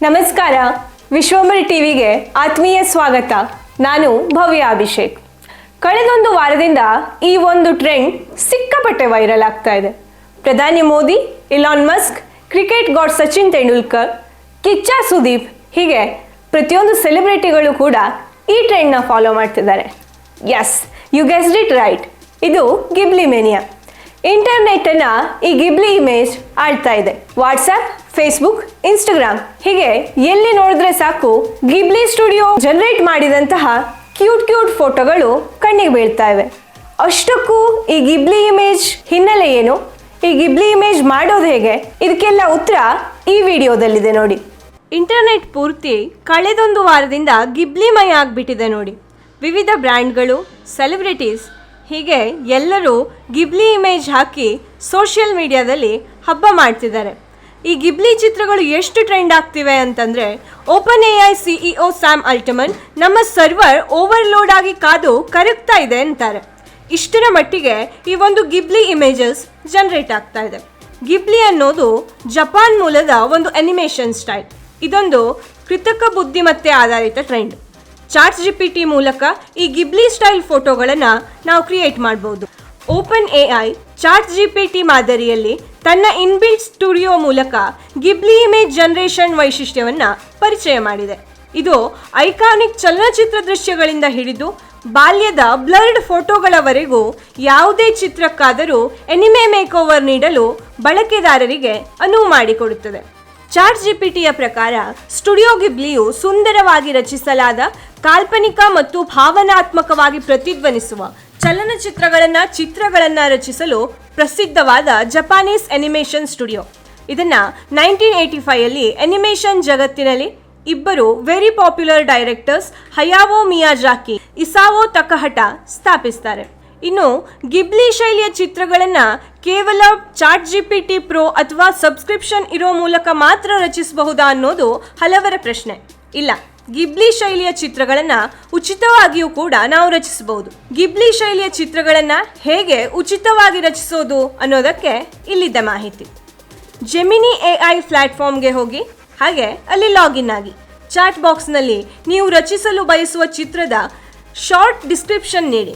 ನಮಸ್ಕಾರ, ವಿಶ್ವಂಬರಿ ಟಿವಿಗೆ ಆತ್ಮೀಯ ಸ್ವಾಗತ. ನಾನು ಭವ್ಯ ಅಭಿಷೇಕ್. ಕಳೆದೊಂದು ವಾರದಿಂದ ಈ ಒಂದು ಟ್ರೆಂಡ್ ಸಿಕ್ಕಾಪಟ್ಟೆ ವೈರಲ್ ಆಗ್ತಾ ಇದೆ. ಪ್ರಧಾನಿ Modi, Elon Musk, cricket god Sachin Tendulkar, Kichcha Sudeep ಹೀಗೆ ಪ್ರತಿಯೊಂದು ಸೆಲೆಬ್ರಿಟಿಗಳು ಕೂಡ ಈ ಟ್ರೆಂಡ್ನ ಫಾಲೋ ಮಾಡ್ತಿದ್ದಾರೆ. Yes, you guessed it right, ಇದು ಗಿಬ್ಲಿ ಮೇನಿಯಾ. ಇಂಟರ್ನೆಟ್ಟನ್ನು ಈ ಗಿಬ್ಲಿ ಇಮೇಜ್ ಆಳ್ತಾ ಇದೆ. ವಾಟ್ಸಪ್, ಫೇಸ್ಬುಕ್, ಇನ್ಸ್ಟಾಗ್ರಾಮ್ ಹೀಗೆ ಎಲ್ಲಿ ನೋಡಿದ್ರೆ ಸಾಕು ಗಿಬ್ಲಿ ಸ್ಟುಡಿಯೋ ಜನರೇಟ್ ಮಾಡಿದಂತಹ ಕ್ಯೂಟ್ ಫೋಟೋಗಳು ಕಣ್ಣಿಗೆ ಬೀಳ್ತಾ ಇವೆ. ಅಷ್ಟಕ್ಕೂ ಈ ಗಿಬ್ಲಿ ಇಮೇಜ್ ಹಿನ್ನೆಲೆ ಏನು, ಈ ಗಿಬ್ಲಿ ಇಮೇಜ್ ಮಾಡೋದು ಹೇಗೆ, ಇದಕ್ಕೆಲ್ಲ ಉತ್ತರ ಈ ವಿಡಿಯೋದಲ್ಲಿದೆ ನೋಡಿ. ಇಂಟರ್ನೆಟ್ ಪೂರ್ತಿ ಕಳೆದೊಂದು ವಾರದಿಂದ ಗಿಬ್ಲಿಮಯ ಆಗಿಬಿಟ್ಟಿದೆ ನೋಡಿ. ವಿವಿಧ ಬ್ರ್ಯಾಂಡ್ಗಳು, ಸೆಲೆಬ್ರಿಟೀಸ್ ಹೀಗೆ ಎಲ್ಲರೂ ಗಿಬ್ಲಿ ಇಮೇಜ್ ಹಾಕಿ ಸೋಷಿಯಲ್ ಮೀಡಿಯಾದಲ್ಲಿ ಹಬ್ಬ ಮಾಡ್ತಿದ್ದಾರೆ. ಈ ಗಿಬ್ಲಿ ಚಿತ್ರಗಳು ಎಷ್ಟು ಟ್ರೆಂಡ್ ಆಗ್ತಿವೆ ಅಂತಂದರೆ, ಓಪನ್ ಎಐ ಸಿಇಒ ಸ್ಯಾಮ್ ಅಲ್ಟ್ಮನ್ ನಮ್ಮ ಸರ್ವರ್ ಓವರ್ಲೋಡ್ ಆಗಿ ಕಾದು ಕರಗ್ತಾ ಇದೆ ಅಂತಾರೆ. ಇಷ್ಟರ ಮಟ್ಟಿಗೆ ಈ ಒಂದು ಗಿಬ್ಲಿ ಇಮೇಜಸ್ ಜನರೇಟ್ ಆಗ್ತಾ ಇದೆ. ಗಿಬ್ಲಿ ಅನ್ನೋದು ಜಪಾನ್ ಮೂಲದ ಒಂದು ಅನಿಮೇಷನ್ ಸ್ಟೈಲ್. ಇದೊಂದು ಕೃತಕ ಬುದ್ಧಿಮತ್ತೆ ಆಧಾರಿತ ಟ್ರೆಂಡ್. ಚಾಟ್ ಜಿಪಿಟಿ ಮೂಲಕ ಈ ಗಿಬ್ಲಿ ಸ್ಟೈಲ್ ಫೋಟೋಗಳನ್ನು ನಾವು ಕ್ರಿಯೇಟ್ ಮಾಡಬಹುದು. ಓಪನ್ ಎಐ ಚಾಟ್ ಜಿಪಿಟಿ ಮಾದರಿಯಲ್ಲಿ ತನ್ನ ಇನ್ಬಿಲ್ಟ್ ಸ್ಟುಡಿಯೋ ಮೂಲಕ ಗಿಬ್ಲಿ ಇಮೇಜ್ ಜನರೇಷನ್ ವೈಶಿಷ್ಟ್ಯವನ್ನು ಪರಿಚಯ ಮಾಡಿದೆ. ಇದು ಐಕಾನಿಕ್ ಚಲನಚಿತ್ರ ದೃಶ್ಯಗಳಿಂದ ಹಿಡಿದು ಬಾಲ್ಯದ ಬ್ಲರ್ಡ್ ಫೋಟೋಗಳವರೆಗೂ ಯಾವುದೇ ಚಿತ್ರಕ್ಕಾದರೂ ಎನಿಮೆ ಮೇಕ್ಓವರ್ ನೀಡಲು ಬಳಕೆದಾರರಿಗೆ ಅನುವು ಮಾಡಿಕೊಡುತ್ತದೆ. ಚಾಟ್ ಜಿಪಿಟಿಯ ಪ್ರಕಾರ ಸ್ಟುಡಿಯೋ ಗಿಬ್ಲಿಯು ಸುಂದರವಾಗಿ ರಚಿಸಲಾದ, ಕಾಲ್ಪನಿಕ ಮತ್ತು ಭಾವನಾತ್ಮಕವಾಗಿ ಪ್ರತಿಧ್ವನಿಸುವ ಚಿತ್ರಗಳನ್ನು ರಚಿಸಲು ಪ್ರಸಿದ್ಧವಾದ ಜಪಾನೀಸ್ ಅನಿಮೇಷನ್ ಸ್ಟುಡಿಯೋ. ಇದನ್ನು 1985 ಅನಿಮೇಷನ್ ಜಗತ್ತಿನಲ್ಲಿ ಇಬ್ಬರು ವೆರಿ ಪಾಪ್ಯುಲರ್ ಡೈರೆಕ್ಟರ್ಸ್ ಹಯಾವೋ ಮಿಯಾಜಾಕಿ, ಇಸಾವೋ ತಕಹಟ ಸ್ಥಾಪಿಸ್ತಾರೆ. ಇನ್ನು ಗಿಬ್ಲಿ ಶೈಲಿಯ ಚಿತ್ರಗಳನ್ನು ಕೇವಲ ಚಾಟ್ ಜಿಪಿಟಿ ಪ್ರೋ ಅಥವಾ ಸಬ್ಸ್ಕ್ರಿಪ್ಷನ್ ಇರೋ ಮೂಲಕ ಮಾತ್ರ ರಚಿಸಬಹುದಾ ಅನ್ನೋದು ಹಲವರ ಪ್ರಶ್ನೆ. ಇಲ್ಲ, ಗಿಬ್ಲಿ ಶೈಲಿಯ ಚಿತ್ರಗಳನ್ನು ಉಚಿತವಾಗಿಯೂ ಕೂಡ ನಾವು ರಚಿಸಬಹುದು. ಗಿಬ್ಲಿ ಶೈಲಿಯ ಚಿತ್ರಗಳನ್ನು ಹೇಗೆ ಉಚಿತವಾಗಿ ರಚಿಸೋದು ಅನ್ನೋದಕ್ಕೆ ಇಲ್ಲಿದ್ದ ಮಾಹಿತಿ. ಜೆಮಿನಿ ಎಐ ಪ್ಲಾಟ್ಫಾರ್ಮ್ಗೆ ಹೋಗಿ, ಹಾಗೆ ಅಲ್ಲಿ ಲಾಗಿನ್ ಆಗಿ ಚಾಟ್ ಬಾಕ್ಸ್ನಲ್ಲಿ ನೀವು ರಚಿಸಲು ಬಯಸುವ ಚಿತ್ರದ ಶಾರ್ಟ್ ಡಿಸ್ಕ್ರಿಪ್ಷನ್ ನೀಡಿ,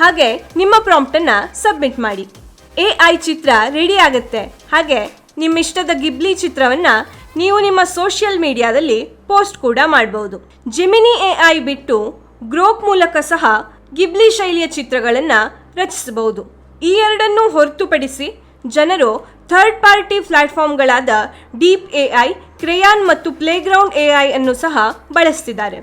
ಹಾಗೆ ನಿಮ್ಮ ಪ್ರಾಂಪ್ಟನ್ನು ಸಬ್ಮಿಟ್ ಮಾಡಿ. ಎಐ ಚಿತ್ರ ರೆಡಿ ಆಗುತ್ತೆ. ಹಾಗೆ ನಿಮ್ಮ ಇಷ್ಟದ ಗಿಬ್ಲಿ ಚಿತ್ರವನ್ನು ನೀವು ನಿಮ್ಮ ಸೋಷಿಯಲ್ ಮೀಡಿಯಾದಲ್ಲಿ ಪೋಸ್ಟ್ ಕೂಡ ಮಾಡಬಹುದು. ಜೆಮಿನಿ ಎಐ ಬಿಟ್ಟು ಗ್ರೋಕ್ ಮೂಲಕ ಸಹ ಗಿಬ್ಲಿ ಶೈಲಿಯ ಚಿತ್ರಗಳನ್ನು ರಚಿಸಬಹುದು. ಈ ಎರಡನ್ನೂ ಹೊರತುಪಡಿಸಿ ಜನರು ಥರ್ಡ್ ಪಾರ್ಟಿ ಪ್ಲಾಟ್ಫಾರ್ಮ್ಗಳಾದ ಡೀಪ್ ಎಐ, ಕ್ರೇಯಾನ್ ಮತ್ತು ಪ್ಲೇಗ್ರೌಂಡ್ ಎಐ ಅನ್ನು ಸಹ ಬಳಸ್ತಿದ್ದಾರೆ.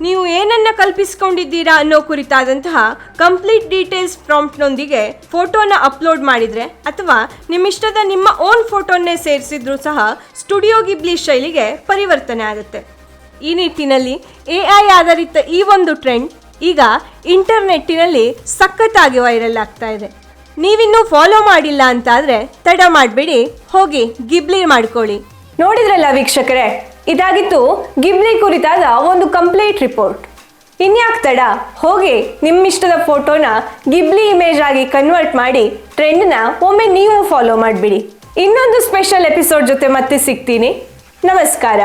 ನೀವು ಏನನ್ನ ಕಲ್ಪಿಸಿಕೊಂಡಿದ್ದೀರಾ ಅನ್ನೋ ಕುರಿತಾದಂತಹ ಕಂಪ್ಲೀಟ್ ಡೀಟೇಲ್ಸ್ ಪ್ರಾಂಪ್ಟ್ನೊಂದಿಗೆ ಫೋಟೋನ ಅಪ್ಲೋಡ್ ಮಾಡಿದರೆ ಅಥವಾ ನಿಮ್ಮಿಷ್ಟದ ನಿಮ್ಮ ಓನ್ ಫೋಟೋನ್ನೇ ಸೇರಿಸಿದ್ರೂ ಸಹ ಸ್ಟುಡಿಯೋ ಗಿಬ್ಲಿ ಶೈಲಿಗೆ ಪರಿವರ್ತನೆ ಆಗುತ್ತೆ. ಈ ನಿಟ್ಟಿನಲ್ಲಿ ಎಐ ಆಧಾರಿತ ಈ ಒಂದು ಟ್ರೆಂಡ್ ಈಗ ಇಂಟರ್ನೆಟ್ಟಿನಲ್ಲಿ ಸಖತ್ತಾಗಿ ವೈರಲ್ ಆಗ್ತಾ ಇದೆ. ನೀವಿನ್ನೂ ಫಾಲೋ ಮಾಡಿಲ್ಲ ಅಂತಾದರೆ ತಡ ಮಾಡಬೇಡಿ, ಹೋಗಿ ಗಿಬ್ಲಿ ಮಾಡ್ಕೊಳ್ಳಿ. ನೋಡಿದ್ರಲ್ಲ ವೀಕ್ಷಕರೇ, ಇದಾಗಿತ್ತು ಗಿಬ್ಲಿ ಕುರಿತಾದ ಒಂದು ಕಂಪ್ಲೀಟ್ ರಿಪೋರ್ಟ್. ಇನ್ಯಾಕೆ ತಡ, ಹೋಗಿ ನಿಮ್ಮಿಷ್ಟದ ಫೋಟೋನ ಗಿಬ್ಲಿ ಇಮೇಜ್ ಆಗಿ ಕನ್ವರ್ಟ್ ಮಾಡಿ ಟ್ರೆಂಡ್ನ ಒಮ್ಮೆ ನೀವು ಫಾಲೋ ಮಾಡಿಬಿಡಿ. ಇನ್ನೊಂದು ಸ್ಪೆಷಲ್ ಎಪಿಸೋಡ್ ಜೊತೆ ಮತ್ತೆ ಸಿಗ್ತೀನಿ. ನಮಸ್ಕಾರ.